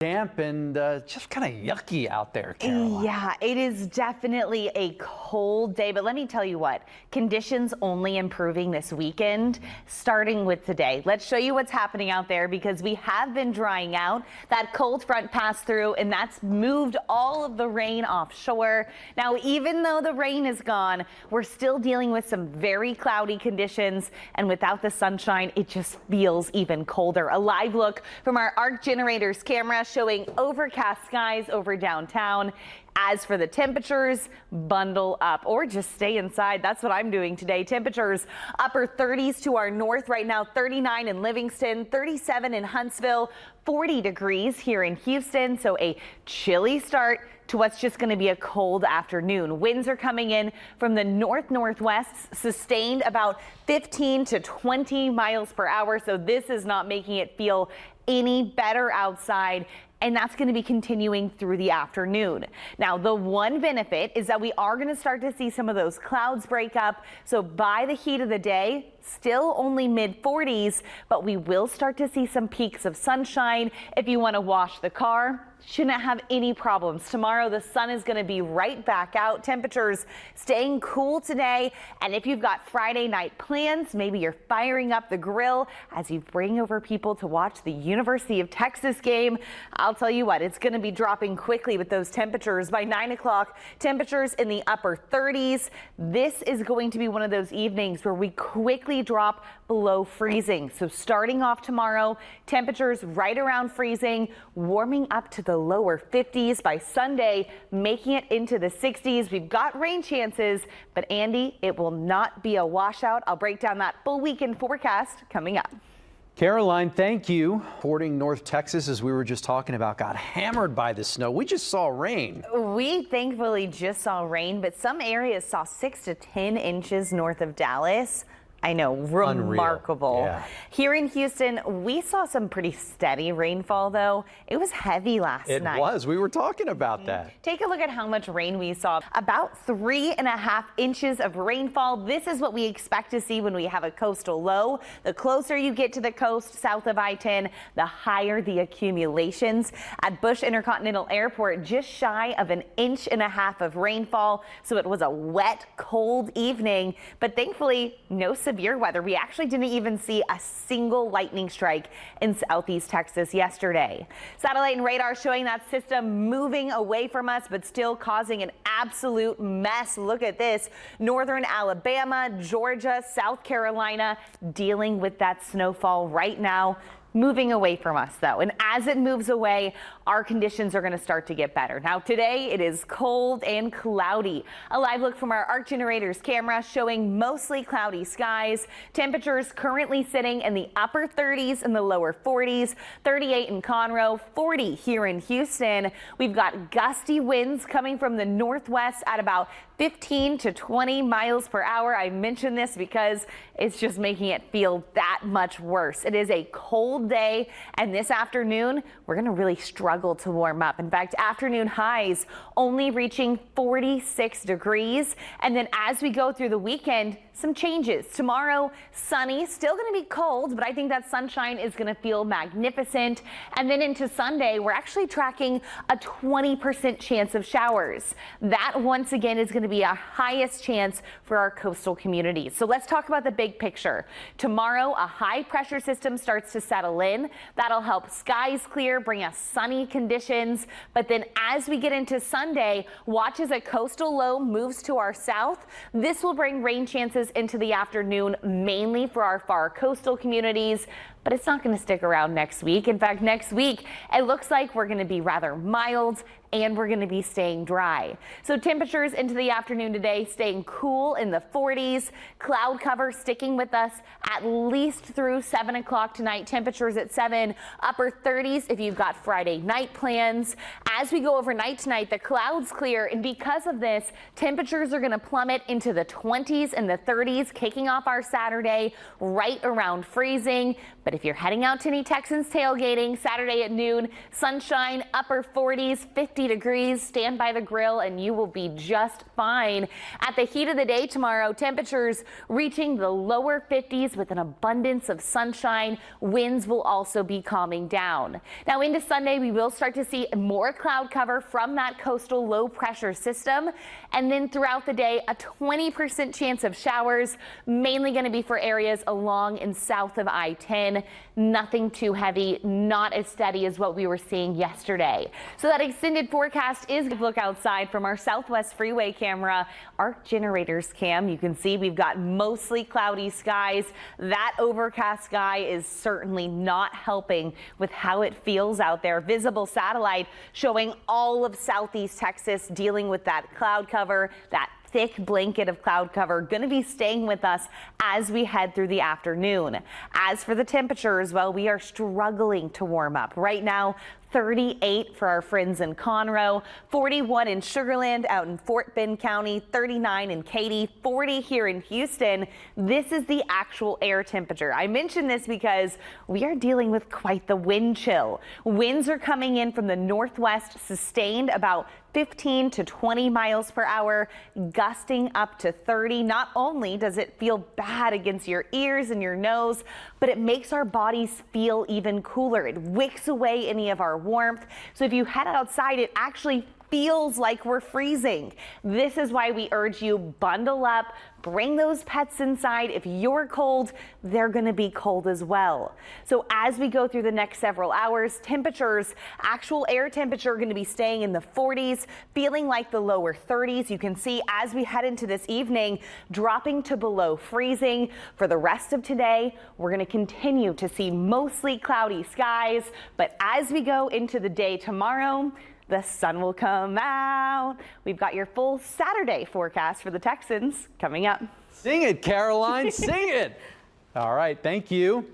Damp and just kind of yucky out there, Caroline. Yeah, it is definitely a cold day, but let me tell you what, conditions only improving this weekend, starting with today. Let's show you what's happening out there because we have been drying out. That cold front passed through and that's moved all of the rain offshore. Now, even though the rain is gone, we're still dealing with some very cloudy conditions, and without the sunshine, it just feels even colder. A live look from our Arc Generators camera showing overcast skies over downtown. As for the temperatures, bundle up or just stay inside. That's what I'm doing today. Temperatures upper 30s to our north right now, 39 in Livingston, 37 in Huntsville, 40 degrees here in Houston. So a chilly start to what's just going to be a cold afternoon. Winds are coming in from the northwest, sustained about 15 to 20 miles per hour. So this is not making it feel any better outside, and that's going to be continuing through the afternoon. Now, the one benefit is that we are going to start to see some of those clouds break up. So by the heat of the day, still only mid 40s, but we will start to see some peaks of sunshine. If you want to wash the car, shouldn't have any problems. Tomorrow, the sun is going to be right back out. Temperatures staying cool today. And if you've got Friday night plans, maybe you're firing up the grill as you bring over people to watch the University of Texas game. I'll tell you what, it's going to be dropping quickly with those temperatures. By 9 o'clock, temperatures in the upper 30s. This is going to be one of those evenings where we quickly drop below freezing. So starting off tomorrow, temperatures right around freezing, warming up to the lower 50s by Sunday, making it into the 60s. We've got rain chances, but Andy, it will not be a washout. I'll break down that full weekend forecast coming up. Caroline, thank you. Porting North Texas, as we were just talking about, got hammered by the snow. We just saw rain. We thankfully just saw rain, but some areas saw 6 to 10 inches north of Dallas. I know, remarkable. Yeah. Here in Houston, we saw some pretty steady rainfall, though. It was heavy last night. It was. We were talking about that. Take a look at how much rain we saw. About 3.5 inches of rainfall. This is what we expect to see when we have a coastal low. The closer you get to the coast south of I-10, the higher the accumulations. At Bush Intercontinental Airport, just shy of 1.5 inches of rainfall. So it was a wet, cold evening, but thankfully, no severe weather. We actually didn't even see a single lightning strike in southeast Texas yesterday. Satellite and radar showing that system moving away from us, but still causing an absolute mess. Look at this. Northern Alabama, Georgia, South Carolina dealing with that snowfall right now. Moving away from us, though, and as it moves away, our conditions are going to start to get better. Now, today it is cold and cloudy. A live look from our Arc Generators camera showing mostly cloudy skies. Temperatures currently sitting in the upper 30s and the lower 40s, 38 in Conroe, 40 here in Houston. We've got gusty winds coming from the northwest at about 15 to 20 miles per hour. I mention this because it's just making it feel that much worse. It is a cold day, and this afternoon we're going to really struggle to warm up. In fact, afternoon highs only reaching 46 degrees. And then as we go through the weekend, some changes. Tomorrow, sunny, still going to be cold, but I think that sunshine is going to feel magnificent. And then into Sunday, we're actually tracking a 20% chance of showers. That once again is going to be a highest chance for our coastal communities. So let's talk about the big picture. Tomorrow, a high pressure system starts to settle in. That'll help skies clear, bring us sunny conditions. But then as we get into Sunday, watch as a coastal low moves to our south. This will bring rain chances into the afternoon, mainly for our far coastal communities, but it's not going to stick around next week. In fact, next week, it looks like we're going to be rather mild and we're going to be staying dry. So temperatures into the afternoon today staying cool in the 40s. Cloud cover sticking with us at least through 7 o'clock tonight. Temperatures at 7, upper 30s if you've got Friday night plans. As we go overnight tonight, the clouds clear, and because of this, temperatures are going to plummet into the 20s and the 30s, kicking off our Saturday right around freezing. But But if you're heading out to any Texans tailgating Saturday at noon, sunshine, upper 40s, 50 degrees, stand by the grill and you will be just fine. At the heat of the day tomorrow, temperatures reaching the lower 50s with an abundance of sunshine. Winds will also be calming down. Now into Sunday, we will start to see more cloud cover from that coastal low pressure system. And then throughout the day, a 20% chance of showers, mainly going to be for areas along and south of I-10. Nothing too heavy, not as steady as what we were seeing yesterday. So that extended forecast is a look outside from our Southwest Freeway camera, Arc Generators cam. You can see we've got mostly cloudy skies. That overcast sky is certainly not helping with how it feels out there. Visible satellite showing all of southeast Texas dealing with that cloud cover, that thick blanket of cloud cover going to be staying with us as we head through the afternoon. As for the temperatures, well, we are struggling to warm up right now. 38 for our friends in Conroe, 41 in Sugar Land out in Fort Bend County, 39 in Katy, 40 here in Houston. This is the actual air temperature. I mention this because we are dealing with quite the wind chill. Winds are coming in from the northwest, sustained about 15 to 20 miles per hour, gusting up to 30. Not only does it feel bad against your ears and your nose, but it makes our bodies feel even cooler. It wicks away any of our warmth. So if you head outside, it actually feels like we're freezing. This is why we urge you, bundle up, bring those pets inside. If you're cold, they're going to be cold as well. So as we go through the next several hours, temperatures, actual air temperature going to be staying in the 40s, feeling like the lower 30s. You can see as we head into this evening, dropping to below freezing. For the rest of today, we're going to continue to see mostly cloudy skies. But as we go into the day tomorrow, the sun will come out. We've got your full Saturday forecast for the Texans coming up. Sing it, Caroline, sing it. All right, thank you.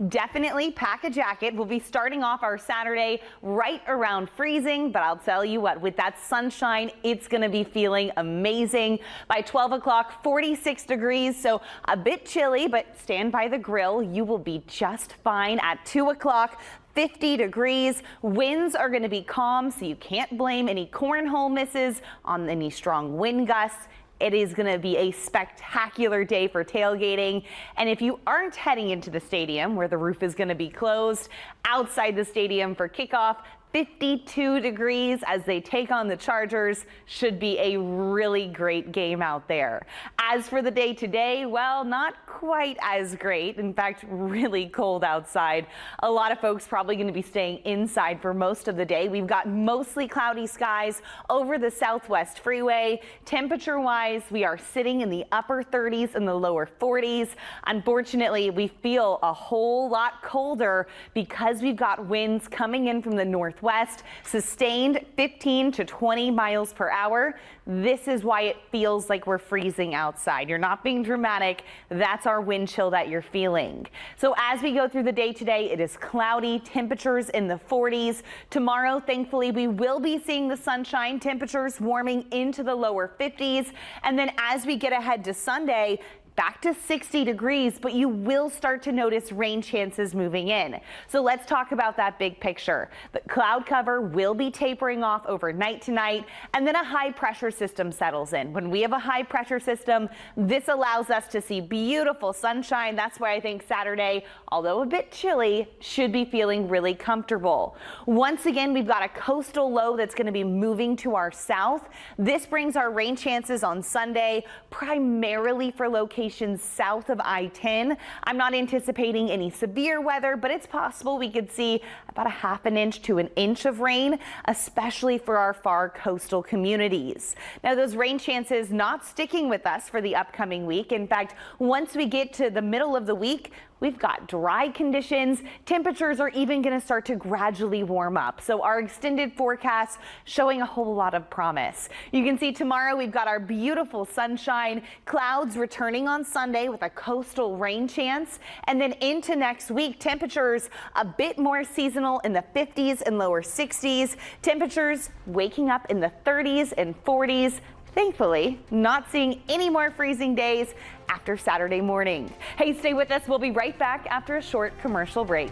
Definitely pack a jacket. We'll be starting off our Saturday right around freezing, but I'll tell you what, with that sunshine, it's going to be feeling amazing. By 12 o'clock, 46 degrees, so a bit chilly, but stand by the grill. You will be just fine. At 2 o'clock, 50 degrees. Winds are going to be calm, so you can't blame any cornhole misses on any strong wind gusts. It is going to be a spectacular day for tailgating. And if you aren't heading into the stadium where the roof is going to be closed, outside the stadium for kickoff, 52 degrees as they take on the Chargers. Should be a really great game out there. As for the day today, well, not quite as great. In fact, really cold outside. A lot of folks probably going to be staying inside for most of the day. We've got mostly cloudy skies over the Southwest Freeway. Temperature-wise, we are sitting in the upper 30s and the lower 40s. Unfortunately, we feel a whole lot colder because we've got winds coming in from the northwest, sustained 15 to 20 miles per hour. This is why it feels like we're freezing outside. You're not being dramatic. That's our wind chill that you're feeling. So as we go through the day today, it is cloudy, temperatures in the 40s. Tomorrow, thankfully, we will be seeing the sunshine, temperatures warming into the lower 50s. And then as we get ahead to Sunday, back to 60 degrees, but you will start to notice rain chances moving in. So let's talk about that big picture. The cloud cover will be tapering off overnight tonight, and then a high pressure system settles in. When we have a high pressure system, this allows us to see beautiful sunshine. That's why I think Saturday, although a bit chilly, should be feeling really comfortable. Once again, we've got a coastal low that's going to be moving to our south. This brings our rain chances on Sunday, primarily for locations south of I-10. I'm not anticipating any severe weather, but it's possible we could see about a ½ inch to an inch of rain, especially for our far coastal communities. Now, those rain chances not sticking with us for the upcoming week. In fact, once we get to the middle of the week, we've got dry conditions. Temperatures are even going to start to gradually warm up. So our extended forecast showing a whole lot of promise. You can see tomorrow we've got our beautiful sunshine, clouds returning on Sunday with a coastal rain chance. And then into next week, temperatures a bit more seasonal in the 50s and lower 60s. Temperatures waking up in the 30s and 40s. thankfully, not seeing any more freezing days after Saturday morning. Hey, stay with us. We'll be right back after a short commercial break.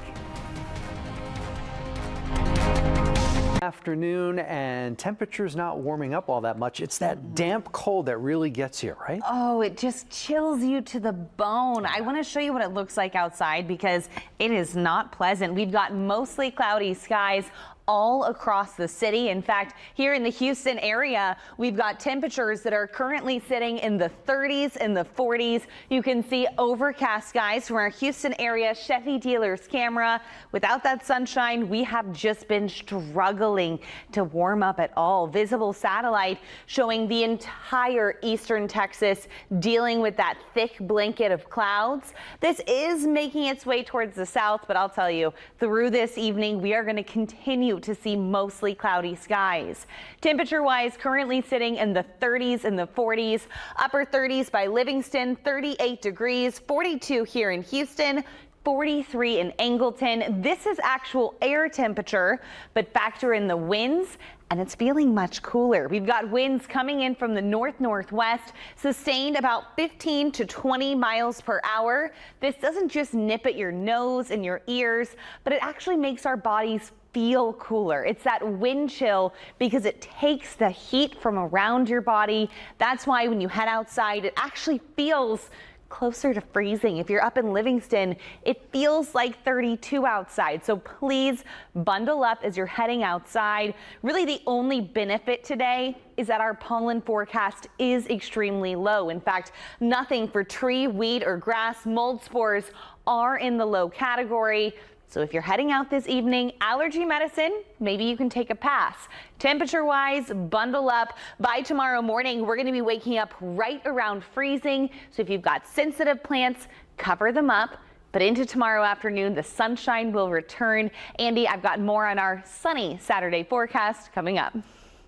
Afternoon, and temperatures not warming up all that much. It's that damp cold that really gets you, right? Oh, it just chills you to the bone. I want to show you what it looks like outside because it is not pleasant. We've got mostly cloudy skies all across the city. In fact, here in the Houston area, we've got temperatures that are currently sitting in the 30s and the 40s. You can see overcast skies from our Houston area Chevy dealer's camera. Without that sunshine, we have just been struggling to warm up at all. Visible satellite showing the entire eastern Texas dealing with that thick blanket of clouds. This is making its way towards the south, but I'll tell you, through this evening, we are going to continue to see mostly cloudy skies. Temperature-wise, currently sitting in the 30s and the 40s, upper 30s by Livingston, 38 degrees, 42 here in Houston, 43 in Angleton. This is actual air temperature, but factor in the winds and it's feeling much cooler. We've got winds coming in from the north-northwest, sustained about 15 to 20 miles per hour. This doesn't just nip at your nose and your ears, but it actually makes our bodies feel cooler. It's that wind chill because it takes the heat from around your body. That's why when you head outside, it actually feels closer to freezing. If you're up in Livingston, it feels like 32 outside. So please bundle up as you're heading outside. Really, the only benefit today is that our pollen forecast is extremely low. In fact, nothing for tree, weed, or grass. Mold spores are in the low category. So if you're heading out this evening, allergy medicine, maybe you can take a pass. Temperature-wise, bundle up. By tomorrow morning, we're going to be waking up right around freezing. So if you've got sensitive plants, cover them up. But into tomorrow afternoon, the sunshine will return. Andy, I've got more on our sunny Saturday forecast coming up.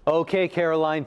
Okay, Caroline,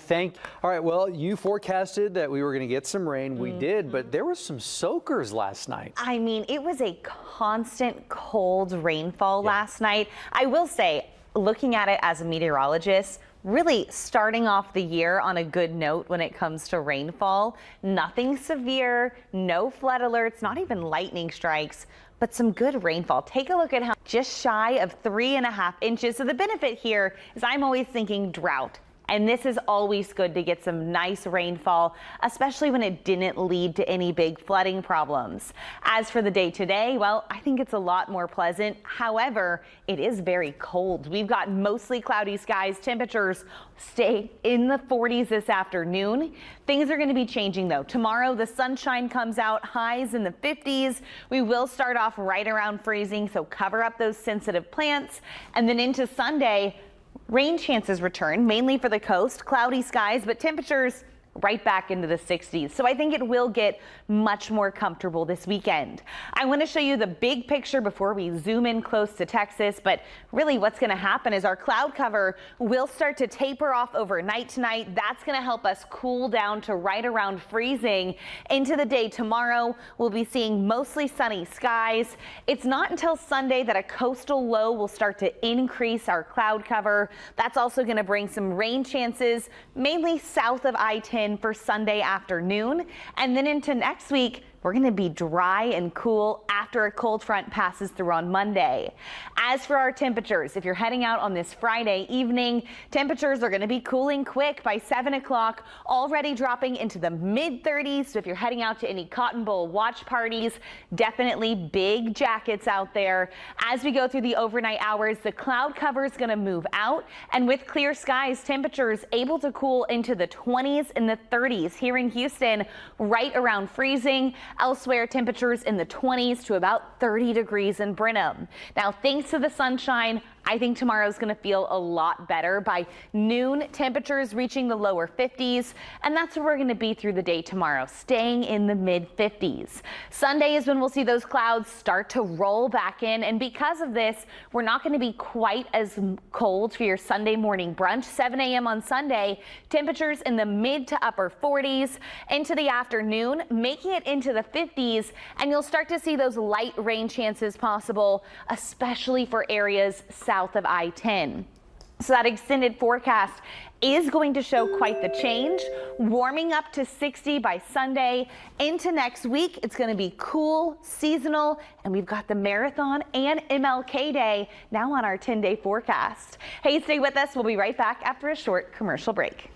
all right, well, you forecasted that we were going to get some rain. We did, but there was some soakers last night. I mean, it was a constant cold rainfall last night. I will say, looking at it as a meteorologist, really starting off the year on a good note when it comes to rainfall. Nothing severe, no flood alerts, not even lightning strikes, but some good rainfall. Take a look at how just shy of 3.5 inches. So the benefit here is I'm always thinking drought. And this is always good to get some nice rainfall, especially when it didn't lead to any big flooding problems. As for the day today, well, I think it's a lot more pleasant. However, it is very cold. We've got mostly cloudy skies. Temperatures stay in the 40s this afternoon. Things are going to be changing though. Tomorrow, the sunshine comes out, highs in the 50s. We will start off right around freezing, so cover up those sensitive plants. And then into Sunday, rain chances return, mainly for the coast, cloudy skies, but temperatures right back into the 60s. So I think it will get much more comfortable this weekend. I want to show you the big picture before we zoom in close to Texas, but really what's going to happen is our cloud cover will start to taper off overnight tonight. That's going to help us cool down to right around freezing. Into the day tomorrow, we'll be seeing mostly sunny skies. It's not until Sunday that a coastal low will start to increase our cloud cover. That's also going to bring some rain chances, mainly south of I-10 for Sunday afternoon. And then into next week, we're going to be dry and cool after a cold front passes through on Monday. As for our temperatures, if you're heading out on this Friday evening, temperatures are going to be cooling quick by 7 o'clock, already dropping into the mid-30s. So if you're heading out to any Cotton Bowl watch parties, definitely big jackets out there. As we go through the overnight hours, the cloud cover is going to move out, and with clear skies, temperatures able to cool into the 20s and the 30s here in Houston, right around freezing. Elsewhere, temperatures in the 20s to about 30 degrees in Brenham. Now, thanks to the sunshine, I think tomorrow's going to feel a lot better. By noon, temperatures reaching the lower 50s, and that's where we're going to be through the day tomorrow, staying in the mid 50s. Sunday is when we'll see those clouds start to roll back in, and because of this, we're not going to be quite as cold for your Sunday morning brunch. 7 a.m. on Sunday, temperatures in the mid to upper 40s. Into the afternoon, making it into the 50s, and you'll start to see those light rain chances possible, especially for areas south of I-10. So that extended forecast is going to show quite the change, warming up to 60 by Sunday. Into next week, it's going to be cool, seasonal, and we've got the marathon and MLK Day now on our 10-day forecast. Hey, stay with us. We'll be right back after a short commercial break.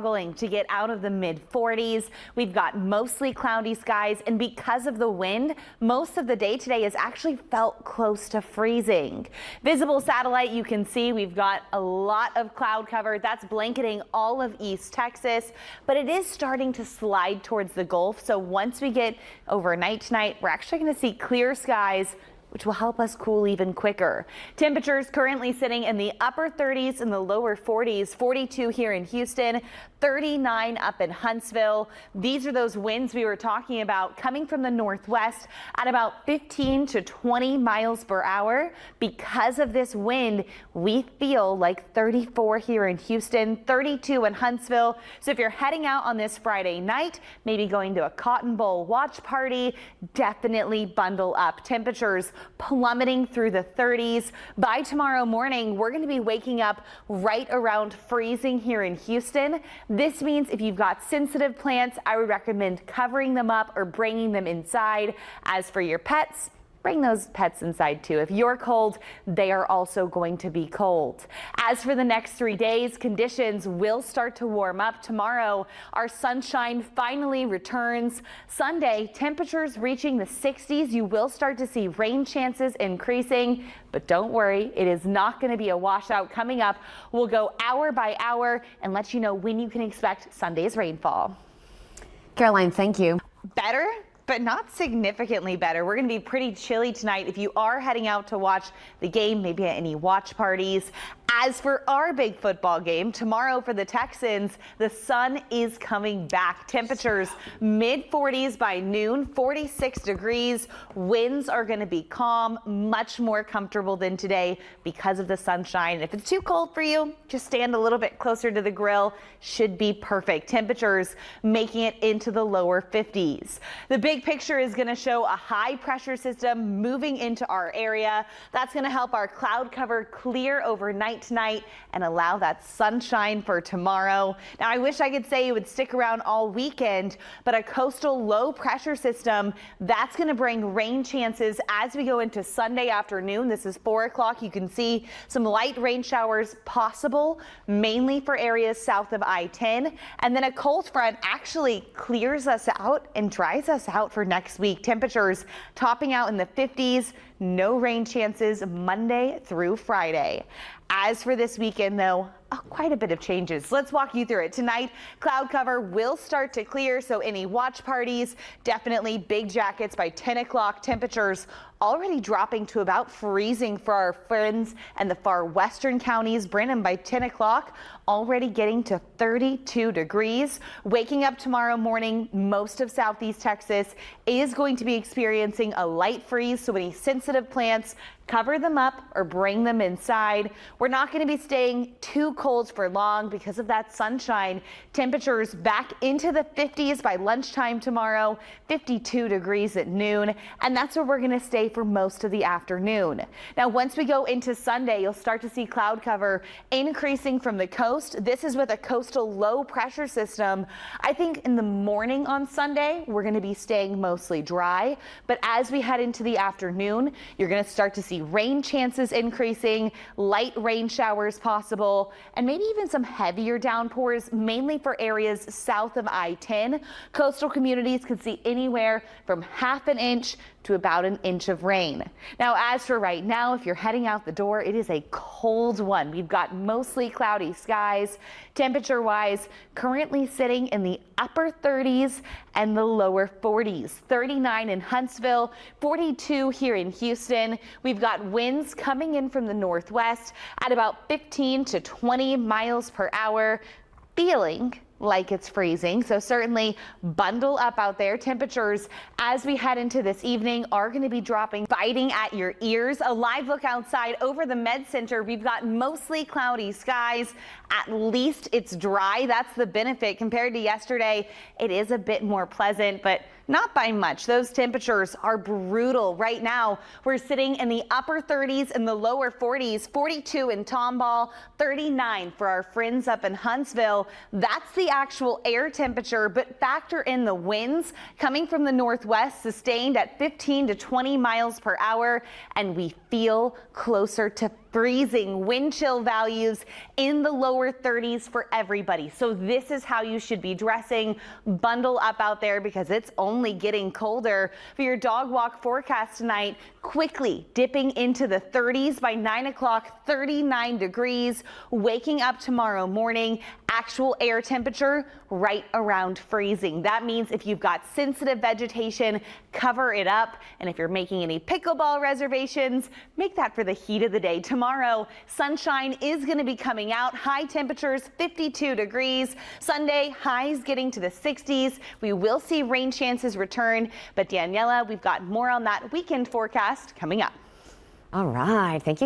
To get out of the mid-40s. We've got mostly cloudy skies, and because of the wind, most of the day today has actually felt close to freezing. Visible satellite, you can see we've got a lot of cloud cover that's blanketing all of East Texas, but it is starting to slide towards the Gulf. So once we get overnight tonight, we're actually going to see clear skies, which will help us cool even quicker. Temperatures currently sitting in the upper 30s and the lower 40s, 42 here in Houston, 39 up in Huntsville. These are those winds we were talking about coming from the northwest at about 15 to 20 miles per hour. Because of this wind, we feel like 34 here in Houston, 32 in Huntsville. So if you're heading out on this Friday night, maybe going to a Cotton Bowl watch party, definitely bundle up. Temperatures plummeting through the 30s. By tomorrow morning, we're going to be waking up right around freezing here in Houston. This means if you've got sensitive plants, I would recommend covering them up or bringing them inside. As for your pets, bring those pets inside too. If you're cold, they are also going to be cold. As for the next 3 days, conditions will start to warm up. Tomorrow, our sunshine finally returns. Sunday, temperatures reaching the 60s. You will start to see rain chances increasing, but don't worry, it is not going to be a washout. Coming up, we'll go hour by hour and let you know when you can expect Sunday's rainfall. Caroline, thank you. Better, but not significantly better. We're going to be pretty chilly tonight if you are heading out to watch the game, maybe at any watch parties. As for our big football game tomorrow for the Texans, the sun is coming back. Temperatures mid-40s by noon, 46 degrees. Winds are going to be calm, much more comfortable than today because of the sunshine. If it's too cold for you, just stand a little bit closer to the grill. Should be perfect. Temperatures making it into the lower 50s. The big picture is going to show a high pressure system moving into our area. That's going to help our cloud cover clear overnight tonight and allow that sunshine for tomorrow. Now, I wish I could say it would stick around all weekend, but a coastal low pressure system that's going to bring rain chances as we go into Sunday afternoon. This is 4 o'clock. You can see some light rain showers possible, mainly for areas south of I-10. And then a cold front actually clears us out and dries us out for next week. Temperatures topping out in the 50s. No rain chances Monday through Friday. As for this weekend, though, quite a bit of changes. Let's walk you through it. Tonight, cloud cover will start to clear, so any watch parties, definitely big jackets by 10 o'clock. Temperatures already dropping to about freezing for our friends and the far western counties. Brenham by 10 o'clock already getting to 32 degrees. Waking up tomorrow morning, most of southeast Texas is going to be experiencing a light freeze, so any sensitive plants, cover them up or bring them inside. We're not going to be staying too cold for long because of that sunshine. Temperatures back into the 50s by lunchtime tomorrow, 52 degrees at noon, and that's where we're going to stay for most of the afternoon. Now, once we go into Sunday, you'll start to see cloud cover increasing from the coast. This is with a coastal low pressure system. I think in the morning on Sunday, we're going to be staying mostly dry, but as we head into the afternoon, you're going to start to see rain chances increasing, light rain showers possible, and maybe even some heavier downpours, mainly for areas south of I-10. Coastal communities could see anywhere from half an inch to about an inch of rain. Now, as for right now, if you're heading out the door, it is a cold one. We've got mostly cloudy skies. Temperature wise, currently sitting in the upper 30s and the lower 40s. 39 in Huntsville, 42 here in Houston. We've got winds coming in from the northwest at about 15 to 20 miles per hour, feeling like it's freezing. So certainly bundle up out there. Temperatures as we head into this evening are going to be dropping, biting at your ears. A live look outside over the Med Center. We've got mostly cloudy skies. At least it's dry. That's the benefit compared to yesterday. It is a bit more pleasant, but Not by much. Those temperatures are brutal. Right now, we're sitting in the upper 30s and the lower 40s, 42 in Tomball, 39 for our friends up in Huntsville. That's the actual air temperature, but factor in the winds coming from the northwest, sustained at 15 to 20 miles per hour, and we feel closer to freezing. Wind chill values in the lower 30s for everybody. So this is how you should be dressing. Bundle up out there because it's only getting colder. For your dog walk forecast tonight, quickly dipping into the 30s by 9 o'clock, 39 degrees. Waking up tomorrow morning, actual air temperature right around freezing. That means if you've got sensitive vegetation, cover it up. And if you're making any pickleball reservations, make that for the heat of the day tomorrow. Sunshine is going to be coming out. High temperatures 52 degrees. Sunday, highs getting to the 60s. We will see rain chances return. But Daniela, we've got more on that weekend forecast coming up. All right. Thank you.